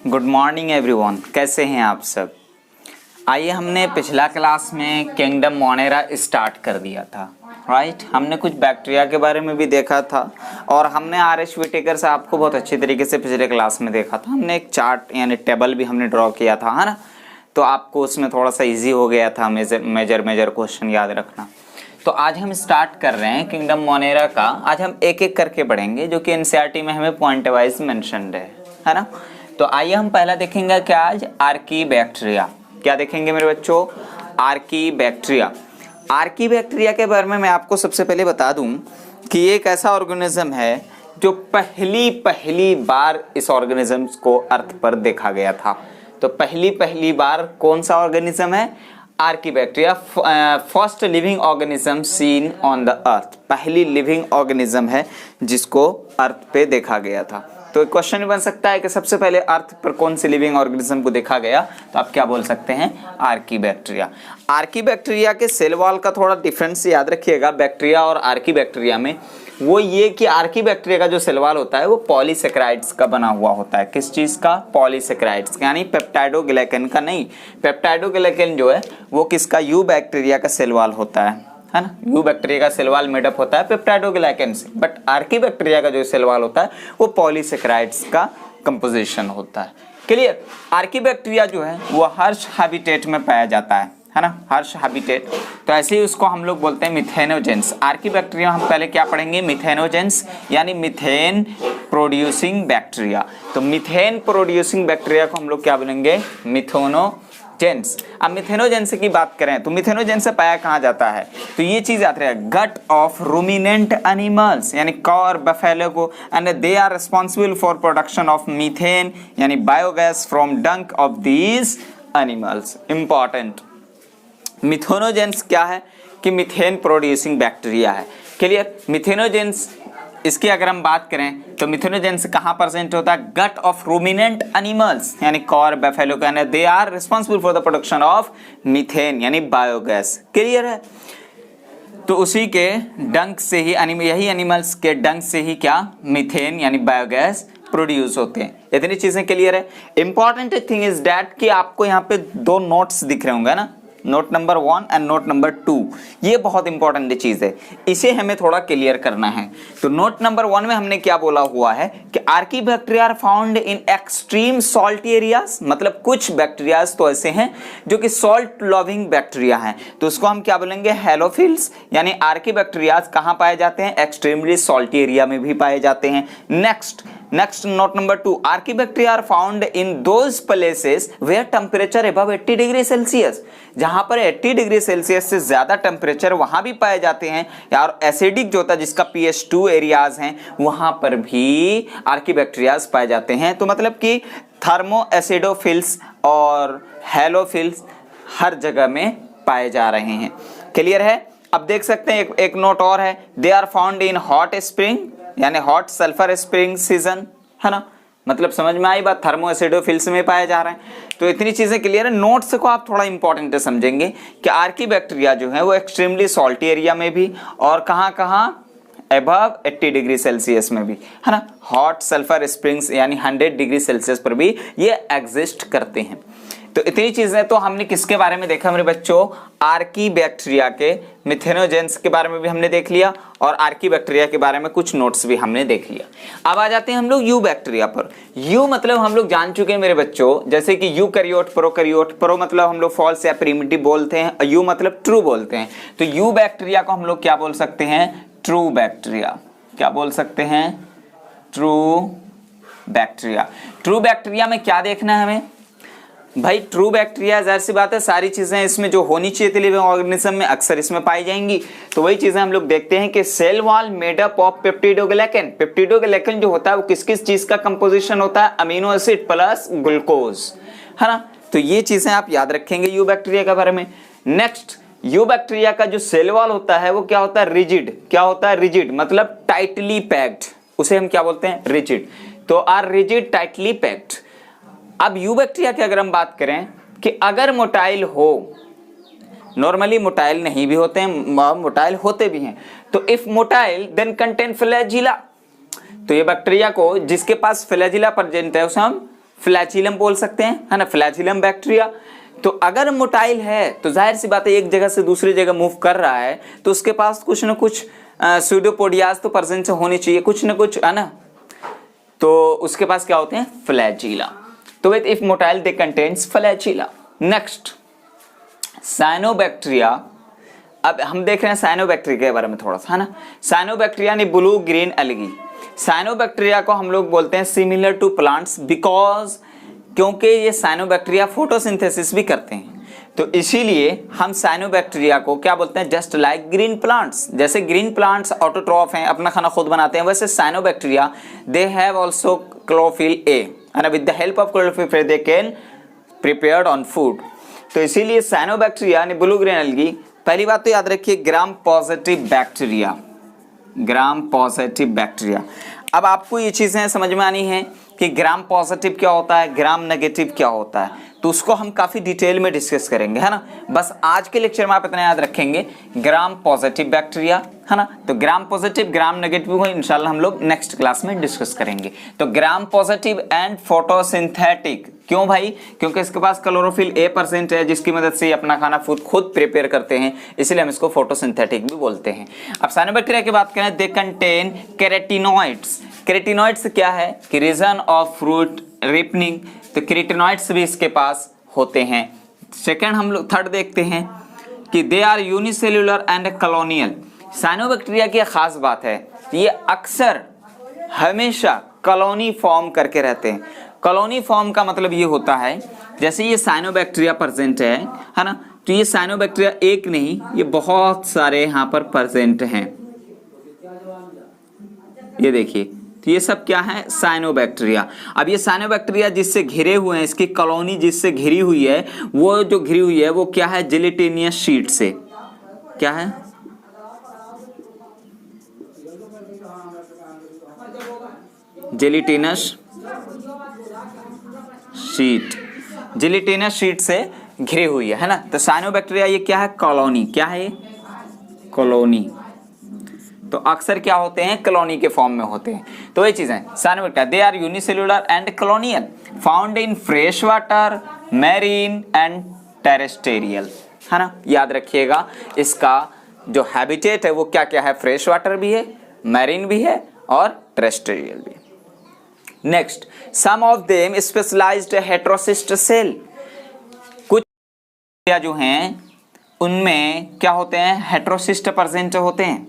Good morning everyone, कैसे हैं आप सब। आइए, हमने पिछला क्लास में किंगडम मोनेरा स्टार्ट कर दिया था, राइट। हमने कुछ बैक्टीरिया के बारे में भी देखा था और हमने आर.एच. व्हिटेकर साहब को बहुत अच्छी तरीके से पिछले क्लास में देखा था। हमने एक चार्ट यानी टेबल भी हमने ड्रॉ किया था, है ना। तो आपको उसमें थोड़ा सा ईजी हो गया था मेजर क्वेश्चन याद रखना। तो आज हम स्टार्ट कर रहे हैं किंगडम मोनेरा का। आज हम एक एक करके पढ़ेंगे, जो कि एनसीईआरटी में हमें पॉइंट वाइज मेंशन्ड है ना। तो आइए हम पहला देखेंगे क्या आज, आर्कीबैक्टीरिया। क्या देखेंगे मेरे बच्चों, आर्कीबैक्टीरिया। आर्कीबैक्टीरिया के बारे में मैं आपको सबसे पहले बता दूं कि ये एक ऐसा ऑर्गेनिज्म है जो पहली बार इस ऑर्गेनिज्म को अर्थ पर देखा गया था। तो पहली बार कौन सा ऑर्गेनिज्म है, archaebacteria. First living organism seen on the earth, पहली लिविंग ऑर्गेनिज्म है जिसको अर्थ पे देखा गया था। तो क्वेश्चन भी बन सकता है कि सबसे पहले अर्थ पर कौन सी लिविंग ऑर्गेनिज्म को देखा गया, तो आप क्या बोल सकते हैं, आर्कीबैक्टीरिया। आर्कीबैक्टीरिया के सेल वॉल का थोड़ा डिफरेंस याद रखिएगा बैक्टीरिया और आर्कीबैक्टीरिया में। वो ये कि आर्कीबैक्टीरिया का जो सेल वॉल होता है वो पॉलीसेकेराइड्स का बना हुआ होता है। किस चीज का, पॉलीसेकेराइड्स, यानी पेप्टाइडोग्लाइकन का नहीं। पेप्टाइडोग्लाइकन जो है वो किसका, यू बैक्टीरिया का सेल वॉल होता है ना। यू बैक्टीरिया का सेल वॉल मेडअप होता है पेप्टाइडोग्लाइकन से, बट आर्कीबैक्टीरिया का जो सेल वॉल होता है वो पॉलीसेकेराइड्स का कंपोजिशन होता है। क्लियर। आर्कीबैक्टीरिया जो है वो हर्ष हैबिटेट में पाया जाता है ना, हर्ष हैबिटेट। तो ऐसे ही उसको हम लोग बोलते हैं मिथेनोजेंस। आर्कीबैक्टीरिया हम पहले क्या पढ़ेंगे, मिथेनोजेंस, यानी मिथेन प्रोड्यूसिंग बैक्टीरिया। तो मिथेन प्रोड्यूसिंग बैक्टीरिया को हम लोग क्या बोलेंगे, मिथेनोजेंस। अब मिथेनोजेंस की बात करें तो मिथेनोजेंस पाया कहाँ जाता है, तो ये चीज याद रहे, गट ऑफ रूमिनेंट एनिमल्स, यानी कौ और बफेलो को, and they are responsible for production of methane यानी biogas from dung of these animals. Important, methanogens क्या है कि मिथेन प्रोड्यूसिंग बैक्टीरिया है। क्लियर। मिथेनोजेंस इसकी अगर हम बात करें तो मिथेनोजेंस कहाँ प्रेजेंट होता है, गट ऑफ रूमिनेंट एनिमल्स यानी कॉर बफेलो का, they are responsible for the production of methane यानी बायोगैस। क्लियर है। तो उसी के डंक से ही, यही एनिमल्स के डंक से ही क्या, मीथेन यानी बायोगैस प्रोड्यूस होते हैं। इतनी चीजें क्लियर है। इंपॉर्टेंट थिंग इज दैट कि आपको यहाँ पे दो नोट्स दिख रहे होंगे ना, note number 1 and note number 2। ये बहुत इंपॉर्टेंट चीज है, इसे हमें थोड़ा क्लियर करना है। तो नोट नंबर 1 में हमने क्या बोला हुआ है कि archaebacteria are found in extreme salt areas, मतलब कुछ बैक्टीरियाज तो ऐसे हैं जो कि सॉल्ट लविंग बैक्टीरिया हैं, तो उसको हम क्या बोलेंगे, हेलोफिल्स। यानी आर्कीबैक्टीरियाज कहाँ पाए जाते हैं, एक्सट्रीमली सॉल्टी एरिया में भी पाए जाते हैं। Next note number 2, archaebacteria are found in those places where temperature above 80 degree Celsius, जहां पर 80 डिग्री सेल्सियस से ज्यादा टेम्परेचर वहां भी पाए जाते हैं। यार एसिडिक जो होता है जिसका pH 2 एरियाज हैं वहां पर भी आर्कीबैक्टीरियाज पाए जाते हैं। तो मतलब कि थर्मो एसिडोफिल्स और हेलोफिल्स हर जगह में पाए जा रहे हैं। क्लियर है। अब देख सकते हैं एक नोट और है, they are found in hot spring यानी हॉट सल्फर स्प्रिंग सीजन, है ना। मतलब समझ में आई बात, थर्मो एसिडोफिल्स में पाए जा रहे हैं। तो इतनी चीजें क्लियर है। नोट्स को आप थोड़ा इंपॉर्टेंट समझेंगे कि आर्कीबैक्टीरिया जो है वो एक्सट्रीमली सॉल्टी एरिया में भी और कहाँ अबव 80 डिग्री सेल्सियस में भी, है ना। हॉट सल्फर स्प्रिंग्स यानी 100 डिग्री सेल्सियस पर भी ये एग्जिस्ट करते हैं। तो इतनी चीजें तो हमने किसके बारे में देखा मेरे बच्चों, आर्कीबैक्टीरिया के। मिथेनोजेंस के बारे में भी हमने देख लिया और आर्कीबैक्टीरिया के बारे में कुछ नोट्स भी हमने देख लिया। अब आ जाते हैं हम लोग यू बैक्टीरिया पर। यू मतलब हम लोग जान चुके हैं मेरे बच्चों, जैसे कि यूकैरियोट, प्रोकैरियोट। प्रो मतलब हम लोग फॉल्स या प्रिमिटिव बोलते हैं, यू मतलब ट्रू बोलते हैं। तो यू बैक्टीरिया को हम लोग क्या बोल सकते हैं, ट्रू बैक्टीरिया। क्या बोल सकते हैं, ट्रू बैक्टीरिया। ट्रू बैक्टीरिया में क्या देखना है हमें भाई, ट्रू बैक्टीरिया जाहिर सी बात है सारी चीजें इसमें जो होनी चाहिए थी लिविंग ऑर्गेनिज्म में अक्सर इसमें पाई जाएंगी। तो वही चीजें हम लोग देखते हैं कि cell wall made up of peptidoglycan. Peptidoglycan जो होता है वो किस किस चीज का कंपोजिशन होता है, अमीनो एसिड प्लस ग्लूकोज, है ना। तो ये चीजें आप याद रखेंगे यू बैक्टीरिया के बारे में। नेक्स्ट, यू बैक्टीरिया का जो सेल वॉल होता है वो क्या होता है, रिजिड। क्या होता है, रिजिड मतलब टाइटली पैक्ड, उसे हम क्या बोलते हैं, रिजिड। तो आर रिजिड टाइटली पैक्ड। अब यू बैक्टीरिया की अगर हम बात करें कि अगर मोटाइल हो, नॉर्मली मोटाइल नहीं भी होते हैं, मोटाइल होते भी हैं, तो if motile then contain flagella. तो ये बैक्टीरिया को जिसके पास फ्लैजिला प्रेजेंट है उसे हम फ्लैचिलम बोल सकते हैं, है ना, फ्लैचिलम बैक्टीरिया। तो अगर मोटाइल है तो जाहिर सी बात है एक जगह से दूसरी जगह मूव कर रहा है तो उसके पास कुछ ना कुछ स्यूडोपोडियाज तो प्रेजेंस होनी चाहिए, कुछ ना कुछ, है ना। तो उसके पास क्या होते हैं, फ्लैजिला। तो with if motile they contains flagella. Next cyanobacteria. अब हम देख रहे हैं साइनोबैक्टीरिया के बारे में थोड़ा सा, है ना। साइनोबैक्टीरिया यानी ब्लू ग्रीन एल्गी। साइनोबैक्टीरिया को हम लोग बोलते हैं सिमिलर टू प्लांट्स बिकॉज, क्योंकि ये साइनोबैक्टीरिया फोटोसिंथेसिस भी करते हैं, तो इसीलिए हम साइनोबैक्टीरिया को क्या बोलते हैं, जस्ट लाइक ग्रीन प्लांट्स। जैसे ग्रीन प्लांट्स ऑटोट्रॉफ हैं, अपना खाना खुद बनाते हैं, वैसे cyanobacteria they have also chlorophyll A, and with the help of chlorophyll they can prepared on food. तो इसीलिए साइनोबैक्टीरिया यानी ब्लू ग्रीन एल्गी। पहली बात तो याद रखिए gram positive bacteria, gram positive bacteria. अब आपको ये चीजें समझ में आनी है कि ग्राम पॉजिटिव क्या होता है, ग्राम नेगेटिव क्या होता है, तो उसको हम काफी डिटेल में डिस्कस करेंगे, है ना। बस आज के लेक्चर में आप इतना याद रखेंगे ग्राम पॉजिटिव बैक्टीरिया, है ना। तो ग्राम पॉजिटिव ग्राम नेगेटिव को इंशाल्लाह हम लोग नेक्स्ट क्लास में डिस्कस करेंगे। तो ग्राम पॉजिटिव एंड फोटोसिंथेटिक, क्यों भाई, क्योंकि इसके पास क्लोरोफिल A% है जिसकी मदद से अपना खाना खुद प्रिपेयर करते हैं, इसलिए हम इसको फोटोसिंथेटिक भी बोलते हैं। अब साइनोबैक्टीरिया की बात करें, दे कंटेन केराटिनॉइड्स। केराटिनॉइड्स क्या है कि रीजन ऑफ फ्रूट रिपनिंग, तो केराटिनॉइड्स भी इसके पास होते हैं। सेकंड हम लोग थर्ड देखते हैं कि they are unicellular and colonial. Cyanobacteria की खास बात है, ये अक्सर हमेशा कॉलोनी फॉर्म करके रहते हैं। कॉलोनी फॉर्म का मतलब ये होता है, जैसे ये साइनोबैक्टीरिया प्रेजेंट है ना, तो ये साइनोबैक्टीरिया एक नहीं, ये बहुत सारे यहाँ पर प्रेजेंट हैं। ये देखिए, तो ये सब क्या है, साइनोबैक्टीरिया। अब ये साइनोबैक्टीरिया जिससे घिरे हुए हैं, इसकी कॉलोनी जिससे घिरी हुई है, वो जो घिरी हुई है वो क्या है, जिलेटिनियस शीट से। क्या है, जिलेटिनस शीट, जिलेटिनस शीट से घिरी हुई है ना। तो साइनोबैक्टीरिया ये क्या है, कॉलोनी। क्या है, कॉलोनी। तो अक्सर क्या होते हैं, कॉलोनी के फॉर्म में होते हैं। तो ये चीजें cyanobacteria they are unicellular and colonial, found in fresh water, marine and terrestrial, है ना। याद रखिएगा इसका जो हैबिटेट है वो क्या क्या है, फ्रेश वाटर भी है, मैरीन भी है और टेरेस्टेरियल भी है। Next, some of them specialised heterocyst cell. कुछ जो हैं उनमें क्या होते हैं, हेटेरोसिस्ट प्रेजेंट होते हैं।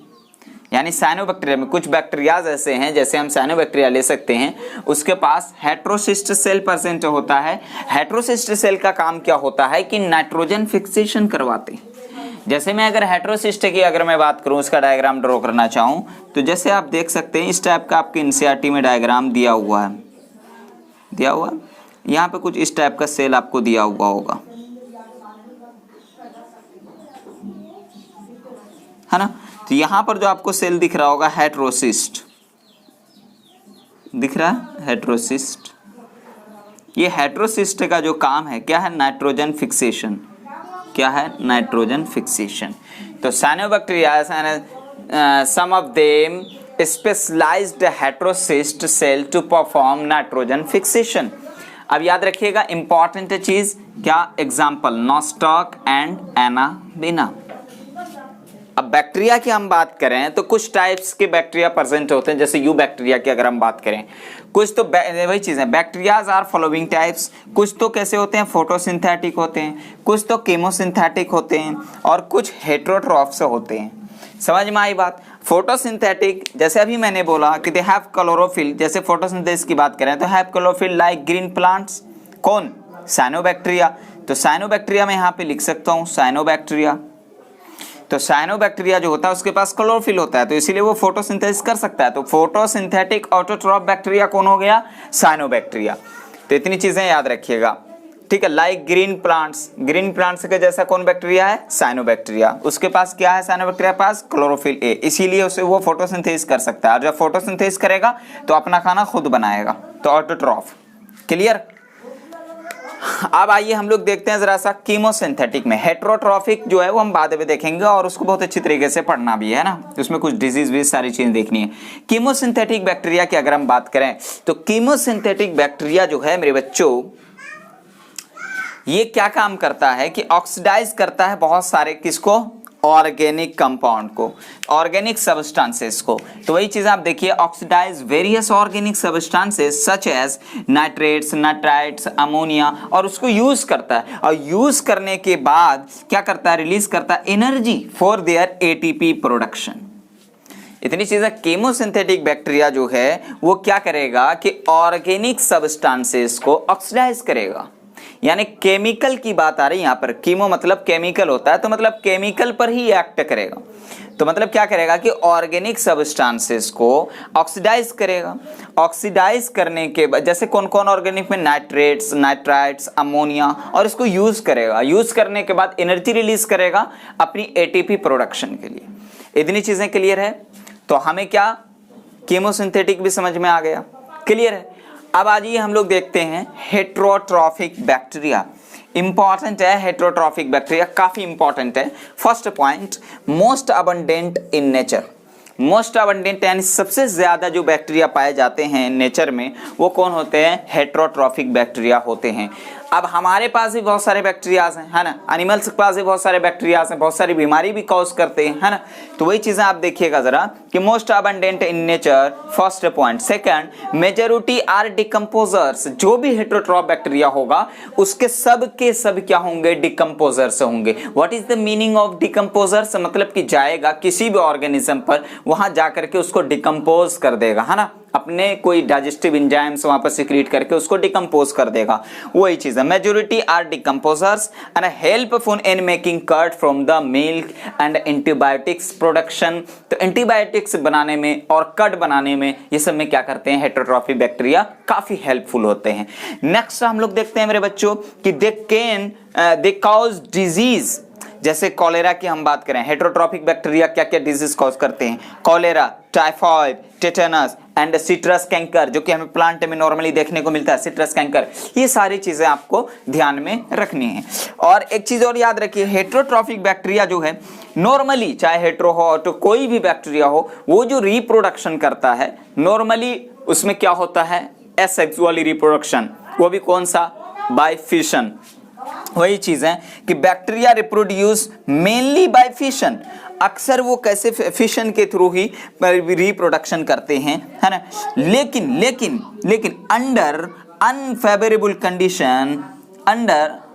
यानी साइनोबैक्टीरिया में कुछ बैक्टीरियाज ऐसे हैं, जैसे हम साइनोबैक्टीरिया ले सकते हैं, उसके पास हेटेरोसिस्ट सेल प्रेजेंट होता है। हेटेरोसिस्ट सेल का काम क्या होता है कि नाइट्रोजन फिक्सेशन करवाते हैं। जैसे मैं अगर हेटेरोसिस्ट की अगर मैं बात करूं, उसका डायग्राम ड्रॉ करना चाहूं, तो जैसे आप देख सकते हैं इस टाइप का आपके एनसीईआरटी में डायग्राम दिया हुआ है, यहाँ पे कुछ इस टाइप का सेल आपको दिया हुआ होगा, है ना। तो यहाँ पर जो आपको सेल दिख रहा होगा हेटेरोसिस्ट, दिख रहा है हेटेरोसिस्ट। ये हेटेरोसिस्ट का जो काम है क्या है, नाइट्रोजन फिक्सेशन। क्या है, नाइट्रोजन फिक्सेशन। तो cyanobacteria some of them specialised heterocyst cell to perform nitrogen fixation. अब याद रखिएगा इंपॉर्टेंट चीज क्या, एग्जांपल नॉस्टॉक एंड एनाबीना। अब बैक्टीरिया की हम बात करें तो कुछ टाइप्स के बैक्टीरिया प्रेजेंट होते हैं, जैसे यू बैक्टीरिया की अगर हम बात करें, कुछ तो वही चीजें, बैक्टीरियाज आर फॉलोइंग टाइप्स। कुछ तो कैसे होते हैं, फोटोसिंथेटिक होते हैं, कुछ तो केमोसिंथेटिक होते हैं, और कुछ हेटेरोट्रॉफ्स होते हैं। समझ में आई बात। फोटोसिंथेटिक जैसे अभी मैंने बोला कि दे हैव क्लोरोफिल, जैसे फोटोसिंथेसिस की बात करें तो have chlorophyll like green plants. कौन, साइनोबैक्टीरिया। तो साइनोबैक्टीरिया में यहाँ पे लिख सकता हूँ साइनोबैक्टीरिया। तो साइनोबैक्टीरिया जो होता है उसके पास क्लोरोफिल होता है, तो इसीलिए वो फोटोसिंथेसिस कर सकता है। तो फोटोसिंथेटिक ऑटोट्रॉफ बैक्टीरिया कौन हो गया, साइनोबैक्टीरिया। तो इतनी चीजें याद रखिएगा, ठीक है। Like green plants, green plants के जैसा कौन बैक्टीरिया है, साइनोबैक्टीरिया। उसके पास क्या है, साइनोबैक्टीरिया के पास क्लोरोफिल ए, इसीलिए उसे वो फोटोसिंथेसिस कर सकता है। और जब फोटोसिंथेसिस करेगा तो अपना खाना खुद बनाएगा, तो ऑटोट्रॉफ। क्लियर। अब आइए हम लोग देखते हैं जरा सा कीमोसिंथेटिक में। हेट्रोट्रॉफिक जो है वो हम बाद में देखेंगे और उसको बहुत अच्छी तरीके से पढ़ना भी है ना, उसमें कुछ डिजीज भी सारी चीजें देखनी है। कीमोसिंथेटिक बैक्टीरिया की अगर हम बात करें तो कीमोसिंथेटिक बैक्टीरिया जो है मेरे बच्चों, ये क्या काम करता है कि ऑक्सीडाइज करता है बहुत सारे किसको, ऑर्गेनिक कंपाउंड को, ऑर्गेनिक सब्सटेंसेस को। तो वही चीज आप देखिए, oxidise various organic substances such as nitrates, nitrites, ammonia, और उसको यूज करता है, और यूज करने के बाद क्या करता है, रिलीज करता है energy for their ATP production. इतनी चीजें। कीमोसिंथेटिक बैक्टीरिया जो है वो क्या करेगा कि ऑर्गेनिक सब्सटेंसेस को ऑक्सीडाइज करेगा, यानी केमिकल की बात आ रही है यहाँ पर। कीमो मतलब केमिकल होता है, तो मतलब केमिकल पर ही एक्ट करेगा। तो मतलब क्या करेगा कि ऑर्गेनिक सब्सटेंसेस को ऑक्सीडाइज करेगा। ऑक्सीडाइज करने के बाद जैसे कौन कौन ऑर्गेनिक में, नाइट्रेट्स, नाइट्राइट्स, अमोनिया, और इसको यूज करेगा। यूज करने के बाद एनर्जी रिलीज करेगा अपनी एटीपी प्रोडक्शन के लिए। इतनी चीजें क्लियर है। तो हमें क्या, कीमोसिंथेटिक भी समझ में आ गया, क्लियर है। अब आइए हम लोग देखते हैं हेट्रोट्रॉफिक बैक्टीरिया। इंपॉर्टेंट है हेट्रोट्रॉफिक बैक्टीरिया, काफी इंपॉर्टेंट है। First point, most abundant in nature. Most abundant यानी सबसे ज्यादा जो बैक्टीरिया पाए जाते हैं नेचर में वो कौन होते हैं, हेट्रोट्रॉफिक बैक्टीरिया होते हैं। अब हमारे पास भी बहुत सारे बैक्टीरियाज हैं, है ना, एनिमल्स के पास भी बहुत सारे बैक्टीरियाज हैं, बहुत सारी बीमारी भी कॉज करते हैं, है ना। तो वही चीजें आप देखिएगा जरा कि most abundant in nature, first point. Second, majority are decomposers. जो भी हेट्रोट्रॉफ बैक्टीरिया होगा उसके सब के सब क्या होंगे, डिकम्पोजर्स होंगे। What is the meaning of decomposers, मतलब कि जाएगा किसी भी ऑर्गेनिज्म पर, वहां जाकर के उसको डिकम्पोज कर देगा, है ना, अपने कोई डाइजेस्टिव एंजाइम्स वहां पर सिक्रीट करके उसको डिकम्पोज कर देगा। वही चीज है, majority are decomposers and helpful in making curd from the milk and antibiotics production. तो एंटीबायोटिक्स बनाने में और कर्ड बनाने में ये सब में क्या करते हैं, हेट्रोट्रॉफिक बैक्टीरिया काफी हेल्पफुल होते हैं। नेक्स्ट हम लोग देखते हैं मेरे बच्चों कि दे कॉज डिजीज। जैसे कॉलेरा की हम बात करें, हेट्रोट्रॉफिक बैक्टीरिया क्या क्या डिजीज कॉज करते हैं, cholera, typhoid, tetanus and citrus canker, जो कि हमें प्लांट में नॉर्मली देखने को मिलता है, सिट्रस कैंकर। ये सारी चीजें आपको ध्यान में रखनी है। और एक चीज और याद रखिए, हेट्रोट्रॉफिक बैक्टीरिया जो है नॉर्मली, चाहे हेट्रो हो तो कोई भी बैक्टीरिया हो, वो जो रिप्रोडक्शन करता है नॉर्मली उसमें क्या होता है, एसेक्सुअली रिप्रोडक्शन। वो भी कौन सा, बाय फिशन। वही चीज है कि bacteria reproduce mainly by fission. अक्सर वो कैसे, फिशन के थ्रू ही रिप्रोडक्शन करते हैं, है ना। लेकिन under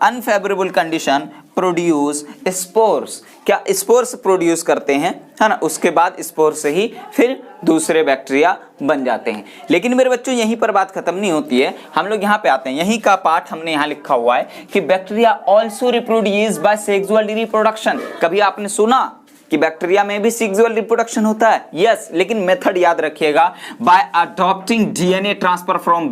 unfavourable condition produce spores. क्या स्पोर्स प्रोड्यूस करते हैं, है ना, उसके बाद स्पोर से ही फिर दूसरे बैक्टीरिया बन जाते हैं। लेकिन मेरे बच्चों यहीं पर बात खत्म नहीं होती है, हम लोग यहाँ पे आते हैं। यहीं का पार्ट हमने यहाँ लिखा हुआ है कि bacteria also reproduce by sexual reproduction. कभी आपने सुना कि बैक्टीरिया में भी सेक्सुअल रिप्रोडक्शन होता है? यस, लेकिन मेथड याद रखिएगा, by adopting DNA transfer from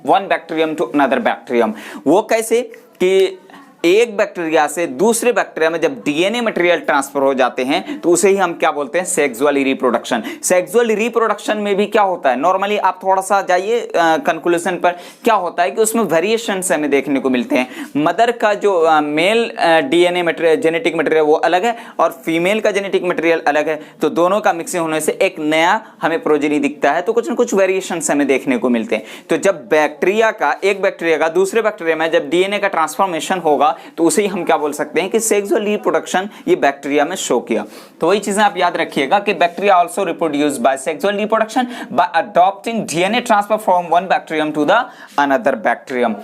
one bacterium to another bacterium. वो कैसे कि एक बैक्टीरिया से दूसरे बैक्टीरिया में जब डीएनए मटेरियल ट्रांसफर हो जाते हैं तो उसे ही हम क्या बोलते हैं, सेक्सुअल रिप्रोडक्शन। सेक्सुअल रिप्रोडक्शन में भी क्या होता है, नॉर्मली आप थोड़ा सा जाइए कंक्लूजन पर, क्या होता है कि उसमें वेरिएशंस हमें देखने को मिलते हैं। मदर का जो male DNA material, genetic material वो अलग है और फीमेल का जेनेटिक मटेरियल अलग है, तो दोनों का मिक्सिंग होने से एक नया हमें प्रोजेनी दिखता है। तो कुछ न कुछ वेरिएशंस हमें देखने को मिलते हैं। तो जब बैक्टीरिया का, एक बैक्टीरिया का दूसरे बैक्टीरिया में जब डीएनए का ट्रांसफॉर्मेशन होगा तो उसे ही हम क्या बोल सकते हैं कि सेक्सुअल रिप्रोडक्शन ये बैक्टीरिया में शो किया। तो वही चीजें आप याद रखिएगा कि bacteria also reproduce by sexual reproduction by adopting DNA transfer from one bacterium to the another bacterium.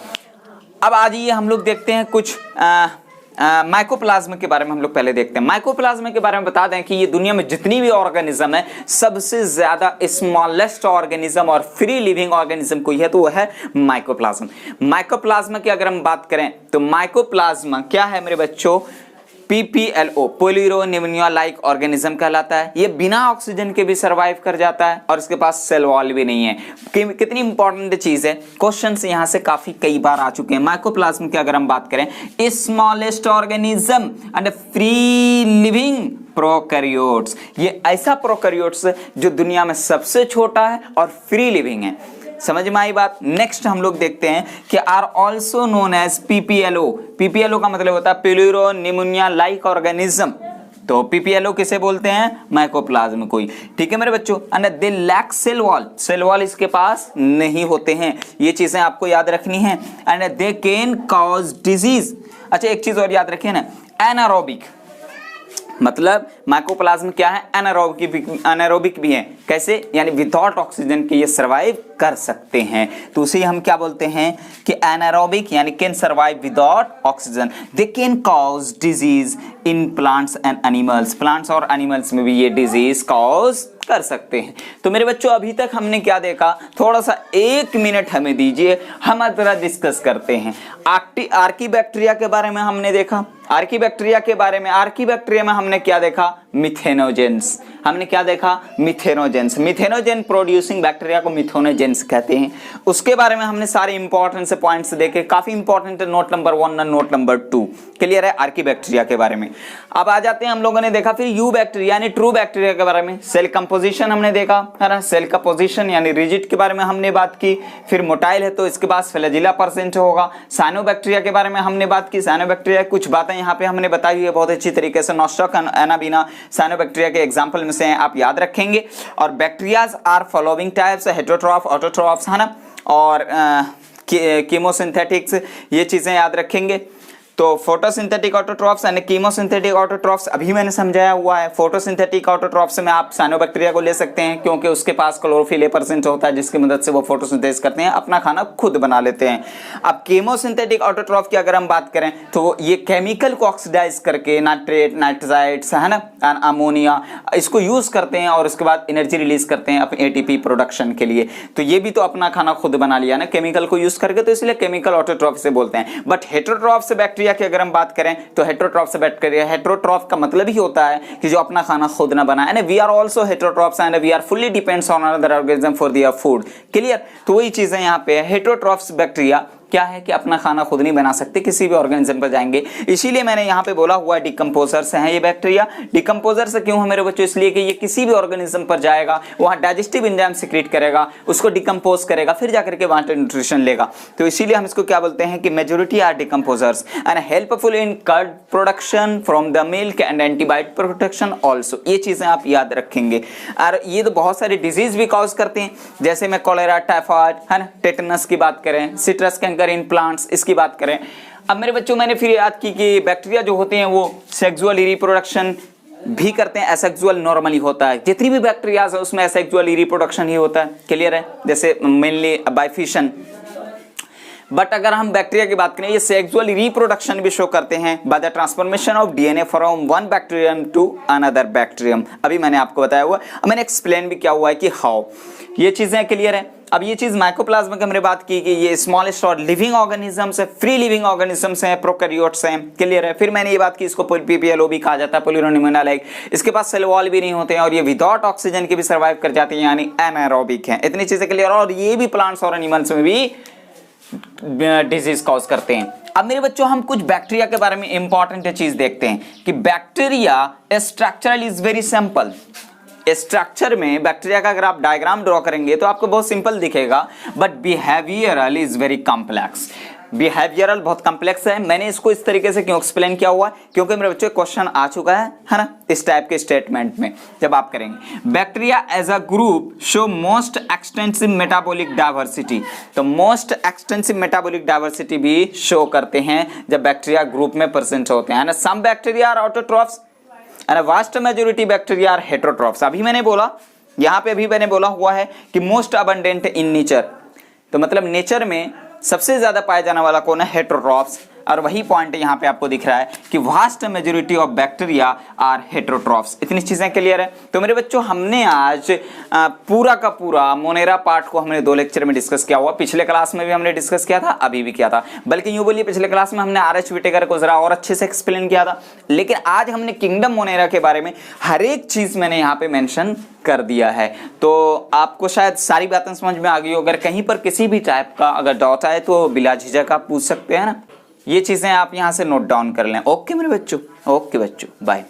अब आज ये हम लोग देखते हैं कुछ माइकोप्लाज्मा के बारे में। हम लोग पहले देखते हैं माइकोप्लाज्मा के बारे में। बता दें कि ये दुनिया में जितनी भी ऑर्गेनिज्म है सबसे ज्यादा स्मॉलेस्ट ऑर्गेनिज्म और फ्री लिविंग ऑर्गेनिज्म कोई है तो वो है माइकोप्लाज्मा। माइकोप्लाज्मा की अगर हम बात करें तो माइकोप्लाज्मा क्या है मेरे बच्चों, PPLO, पोलिरोनिमोनिया लाइक ऑर्गेनिज्म कहलाता है। ये बिना ऑक्सीजन के भी सरवाइव कर जाता है और इसके पास सेल वॉल भी नहीं है। कितनी इंपॉर्टेंट चीज है, क्वेश्चंस यहां से काफी कई बार आ चुके हैं। माइकोप्लाज्मा की अगर हम बात करें, smallest organism and free living prokaryotes. ये ऐसा प्रोकैरियोट्स जो दुनिया में सबसे छोटा है और फ्री लिविंग है। समझ में आई बात। नेक्स्ट हम लोग देखते हैं कि are also known as PPLO. PPLO का मतलब होता है प्यूरो निमोनिया लाइक ऑर्गेनिज्म। तो पीपीएलओ किसे बोलते हैं? माइकोप्लाज्म कोई। ठीक है मेरे बच्चों। And they lack cell wall, cell wall इसके पास नहीं होते हैं। ये चीजें आपको याद रखनी है। And they can cause disease. अच्छा एक चीज और याद रखिए ना, एनारोबिक मतलब माइकोप्लाज्म क्या है? एनारोबिक भी है। कैसे? यानी विदाउट ऑक्सीजन के ये सर्वाइव कर सकते हैं। तो उसे हम क्या बोलते हैं कि एनारोबिक, यानी can survive without oxygen. They can cause disease in plants and animals. Plants और एनिमल्स में भी ये डिजीज कॉज कर सकते हैं। तो मेरे बच्चों अभी तक हमने क्या देखा? थोड़ा सा 1 मिनट हमें दीजिए, हम जरा डिस्कस करते हैं। आर्कीबैक्टीरिया के बारे में हमने देखा। आर्कीबैक्टीरिया के बारे में, आर्कीबैक्टीरिया में हमने क्या देखा? मिथेनोजेंस। हमने क्या देखा? मिथेनोजेंस। मिथेनोजेन प्रोड्यूसिंग बैक्टीरिया को मिथेनोजेंस कहते हैं। उसके बारे में हमने सारे इंपॉर्टेंट से पॉइंट्स देखे, काफी इंपॉर्टेंट है। नोट नंबर 1 और नोट नंबर 2 क्लियर है आर्कीबैक्टीरिया के बारे में। अब आ जाते हैं हम लोगों ने देखा फिर यू बैक्टीरिया यानी ट्रू बैक्टीरिया के बारे में। सेल कंपोजिशन हमने देखा है ना, सेल कंपोजिशन यानी रिजिड के बारे में हमने बात की। फिर मोटाइल है तो इसके पास फ्लैजिला परसेंट होगा। साइनोबैक्टीरिया के बारे में हमने बात की। साइनोबैक्टीरिया कुछ बातें यहाँ पे हमने बताई हुई है बहुत अच्छी तरीके से। नॉस्टॉक एनाबीना साइनोबैक्टीरिया के एग्जांपल में से आप याद रखेंगे। और bacterias are following types, heterotroph, autotrophs है ना, और कीमोसिंथेटिक्स, ये चीजें याद रखेंगे। तो photosynthetic autotrophs and chemosynthetic autotrophs अभी मैंने समझाया हुआ है। फोटोसिंथेटिक ऑटोट्रॉफ्स में आप साइनोबैक्टीरिया को ले सकते हैं क्योंकि उसके पास क्लोरोफिल A% होता है जिसकी मदद से वो फोटोसिंथेसिस करते हैं, अपना खाना खुद बना लेते हैं। अब कीमोसिंथेटिक ऑटोट्रॉफ की अगर हम बात करें तो ये केमिकल को ऑक्सीडाइज करके नाइट्रेट, नाइट्राइड्स है ना, अमोनिया, इसको यूज करते हैं और उसके बाद एनर्जी रिलीज करते हैं अपने ATP प्रोडक्शन के लिए। तो ये भी तो अपना खाना खुद बना लिया ना केमिकल को यूज करके, तो इसलिए केमिकल ऑटोट्रॉफ से बोलते हैं। बट हेटेरोट्रॉफ से बैक्टीरिया की अगर हम बात करें तो हेटेरोट्रॉफ से बैक्टीरिया, हेटेरोट्रॉफ का मतलब ही होता है कि जो अपना खाना खुद ना बनाए ना। We are also heterotrophs and we are fully depends on other organism for their food. Clear? तो वही चीजें यहाँ पे हेटेरोट्रॉफ्स बैक्टीरिया क्या है कि अपना खाना खुद नहीं बना सकते, किसी भी ऑर्गेनिज्म पर जाएंगे। इसीलिए मैंने यहाँ पे बोला हुआ है डिकम्पोजर्स हैं ये बैक्टीरिया। डिकम्पोजर्स क्यों है मेरे बच्चों? इसलिए कि ये किसी भी ऑर्गेनिज्म पर जाएगा, वहाँ डाइजेस्टिव एंजाइम सीक्रेट करेगा, उसको डिकम्पोज करेगा, फिर जाकर के वांटेड न्यूट्रिशन लेगा। तो इसीलिए हम इसको क्या बोलते हैं कि majority are decomposers and helpful in curd production from the milk and antibiotic protection also. ये चीजें आप याद रखेंगे। और ये तो बहुत सारे डिजीज भी कॉज करते हैं, जैसे मैं कॉलेरा, टाइफाइड है ना, टेटनस की बात करें, सिट्रस कैंकर इन प्लांट्स इसकी बात करें। अब मेरे बच्चों मैंने फिर याद की कि बैक्टीरिया जो होते हैं वो सेक्सुअल रिप्रोडक्शन भी करते हैं। एसेक्सुअल नॉर्मली होता है, जितनी भी बैक्टीरिया है उसमें एसेक्सुअल रिप्रोडक्शन ही होता है। क्लियर है? जैसे मेनली बाइफिशन। बट अगर हम बैक्टीरिया की बात करें, ये सेक्सुअल रिप्रोडक्शन भी शो करते हैं by the transformation of DNA from one bacterium to another bacterium. अभी मैंने आपको बताया हुआ, मैंने एक्सप्लेन भी किया हुआ है कि हाउ। ये चीजें क्लियर है। अब ये चीज माइकोप्लाज्म की हमने बात की कि ये स्मॉलेस्ट और लिविंग ऑर्गेनिजम्स है, फ्री लिविंग ऑर्गेनिजम्स हैं, प्रोकैरियोट्स हैं। क्लियर है? फिर मैंने ये बात की इसको पीपीएलओ भी कहा जाता है, प्लूरोनिमोनिया लाइक। इसके पास सेल वॉल भी नहीं होते हैं और ये विदाउट ऑक्सीजन के भी सर्वाइव कर जाते हैं, यानी एनारोबिक हैं। इतनी चीजें क्लियर। और ये भी प्लांट्स और एनिमल्स में भी डिजीज कॉज करते हैं। अब मेरे बच्चों हम कुछ बैक्टीरिया के बारे में इंपॉर्टेंट चीज देखते हैं कि bacteria structural is very simple. Structure में बैक्टीरिया का अगर आप डायग्राम ड्रॉ करेंगे तो आपको बहुत सिंपल दिखेगा, but behavioural is very complex. Behavioural बहुत कॉम्प्लेक्स है। मैंने इसको इस तरीके से क्यों एक्सप्लेन किया हुआ है? क्योंकि मेरे बच्चों क्वेश्चन आ चुका है ना, इस टाइप के स्टेटमेंट में जब आप करेंगे। Bacteria as a group show most extensive metabolic diversity. तो मोस्ट एक्सटेंसिव मेटाबॉलिक डाइवर्सिटी भी शो करते हैं जब बैक्टीरिया ग्रुप में प्रेजेंट होते हैं ना। Some bacteria are autotrophs and vast majority bacteria are heterotrophs. अभी मैंने बोला, यहाँ पे अभी मैंने बोला हुआ है कि मोस्ट अबंडेंट इन नेचर। तो मतलब नेचर में सबसे ज्यादा पाया जाने वाला कौन है? हेटेरोट्रॉफ्स। और वही पॉइंट यहाँ पे आपको दिख रहा है कि vast majority of bacteria are heterotrophs. इतनी चीजें क्लियर है। तो मेरे बच्चों हमने आज पूरा का पूरा मोनेरा पार्ट को हमने 2 लेक्चर में डिस्कस किया हुआ। पिछले क्लास में भी हमने डिस्कस किया था, अभी भी किया था। बल्कि यूं बोलिए पिछले क्लास में हमने RH विटेकर को जरा और अच्छे से एक्सप्लेन किया था, लेकिन आज हमने किंगडम मोनेरा के बारे में हर एक चीज मैंने यहाँ पे मेंशन कर दिया है। तो आपको शायद सारी बातें समझ में आ गई हो। अगर कहीं पर किसी भी टाइप का अगर डाउट आए तो बिला झिझक आप पूछ सकते हैं ना। ये चीजें आप यहां से नोट डाउन कर लें। ओके मेरे बच्चों, ओके बच्चों, बाय।